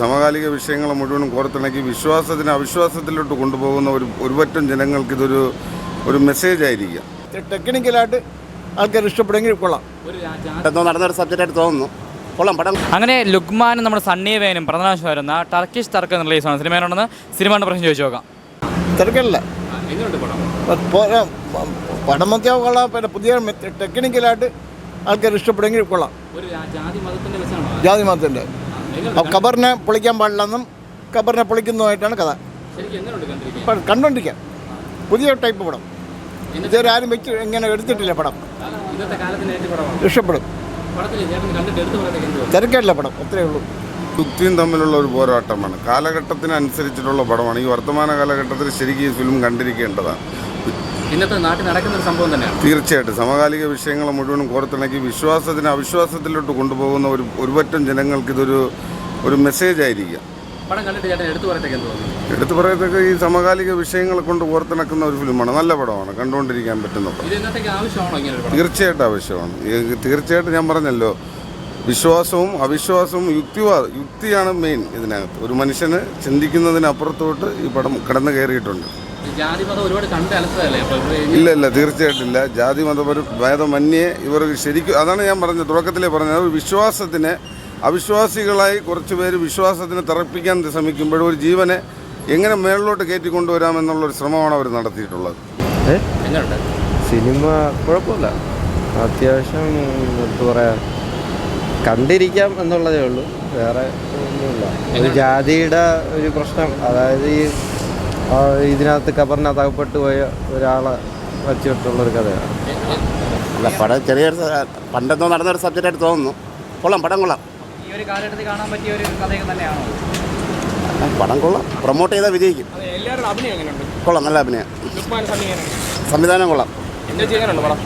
സമകാലിക വിഷയങ്ങളെ മുഴുവനും കോർത്തിണക്കി വിശ്വാസത്തിന് അവിശ്വാസത്തിലോട്ട് കൊണ്ടുപോകുന്ന ഒരു പറ്റം ജനങ്ങൾക്ക് ഇതൊരു മെസ്സേജ് ആയിരിക്കാം. ടെക്നിക്കലായിട്ട് ആൾക്കാർ ഇഷ്ടപ്പെടുമെങ്കിൽ കൊള്ളാം. നടന്നൊരു സബ്ജക്റ്റായിട്ട് തോന്നുന്നു. കൊള്ളാം പടം. അങ്ങനെ ലുക്മാനും നമ്മുടെ സണ്ണി വേനും പ്രധാന വരുന്ന ടർക്കിഷ് തർക്കം റിലീസാണ്. സിനിമയാണെന്ന് സിനിമയുടെ പ്രശ്നം ചോദിച്ചു നോക്കാം. തിരക്കല്ല പടമൊക്കെ കൊള്ളാം. പിന്നെ പുതിയ ടെക്നിക്കലായിട്ട് ആൾക്കാർ ഇഷ്ടപ്പെടുമെങ്കിൽ കൊള്ളാം. ജാതി മതത്തിൻ്റെ ഖബറിനെ പൊളിക്കാൻ പാടില്ലെന്നും ഖബറിനെ പൊളിക്കുന്നതുമായിട്ടാണ് കഥ. കണ്ടോണ്ടിരിക്കാം. പുതിയ ടൈപ്പ് പടം. ഇതുവരെ ആരും വെച്ച് ഇങ്ങനെ എടുത്തിട്ടില്ല പടം. ഇഷ്ടപ്പെടും. തിരക്കല്ല പടം, അത്രയേ ഉള്ളൂ. യുക്തിയും തമ്മിലുള്ള ഒരു പോരാട്ടമാണ്. കാലഘട്ടത്തിനനുസരിച്ചിട്ടുള്ള പടമാണ്. ഈ വർത്തമാന കാലഘട്ടത്തിൽ ശരിക്കും ഈ ഫിലിം കണ്ടിരിക്കേണ്ടതാണ്. ഇന്നത്തെ നാട്ടിൽ നടക്കുന്ന ഒരു സംഭവം തന്നെയാണ്. തീർച്ചയായിട്ടും സമകാലിക വിഷയങ്ങളെ മുഴുവനും കോർത്തിണക്കി വിശ്വാസത്തിന് അവിശ്വാസത്തിലോട്ട് കൊണ്ടുപോകുന്ന ഒരു പറ്റം ജനങ്ങൾക്ക് ഇതൊരു മെസ്സേജ് ആയിരിക്കാം. എടുത്തു പറയത്തക്ക ഈ സമകാലിക വിഷയങ്ങളെ കൊണ്ട് കോർത്തിണക്കുന്ന ഒരു ഫിലിമാണ്. നല്ല പടമാണ്, കണ്ടുകൊണ്ടിരിക്കാൻ പറ്റുന്ന പടം. തീർച്ചയായിട്ടും ആവശ്യമാണ്. തീർച്ചയായിട്ടും ഞാൻ പറഞ്ഞല്ലോ, വിശ്വാസവും അവിശ്വാസവും യുക്തിയാണ് മെയിൻ ഇതിനകത്ത്. ഒരു മനുഷ്യന് ചിന്തിക്കുന്നതിനപ്പുറത്തോട്ട് ഈ പടം കടന്നു കയറിയിട്ടുണ്ട്. ഇല്ല, തീർച്ചയായിട്ടും ഇല്ല. ജാതി ഭേദമന്യേ ഇവർക്ക് ശരിക്കും, അതാണ് ഞാൻ പറഞ്ഞത്, തുടക്കത്തിലേ പറഞ്ഞത്, ഒരു വിശ്വാസത്തിന് അവിശ്വാസികളായി കുറച്ച് പേര് വിശ്വാസത്തിന് തറപ്പിക്കാൻ ശ്രമിക്കുമ്പോഴും ഒരു ജീവനെ എങ്ങനെ മേളിലോട്ട് കയറ്റിക്കൊണ്ടുവരാമെന്നുള്ളൊരു ശ്രമമാണ് അവർ നടത്തിയിട്ടുള്ളത്. സിനിമ കുഴപ്പമില്ല, അത്യാവശ്യം എന്താ പറയുക, കണ്ടിരിക്കാം എന്നുള്ളതേ ഉള്ളൂ, വേറെ ഒന്നുമില്ല. ഒരു ജാതിയുടെ ഒരു പ്രശ്നം, അതായത് ഈ ഇതിനകത്ത് ഖബറിനകത്ത് അകപ്പെട്ടു പോയ ഒരാളെ വച്ചിട്ടുള്ളൊരു കഥയാണ്. അല്ല, പടം ചെറിയൊരു പണ്ടെന്തോ നടന്നൊരു സബ്ജക്റ്റായിട്ട് തോന്നുന്നു. കൊള്ളാം, പടം കൊള്ളാം. ഈ ഒരു കാലഘട്ടത്തിൽ കാണാൻ പറ്റിയ ഒരു കഥയൊക്കെ തന്നെയാണോ? പടം കൊള്ളാം, പ്രൊമോട്ട് ചെയ്താൽ വിജയിക്കും. എല്ലാവരുടെ അഭിനയം എങ്ങനെയുണ്ട്? കൊള്ളാം, നല്ല അഭിനയം. സംവിധാനം കൊള്ളാം. എന്താ ചെയ്യാനുണ്ട് പടം?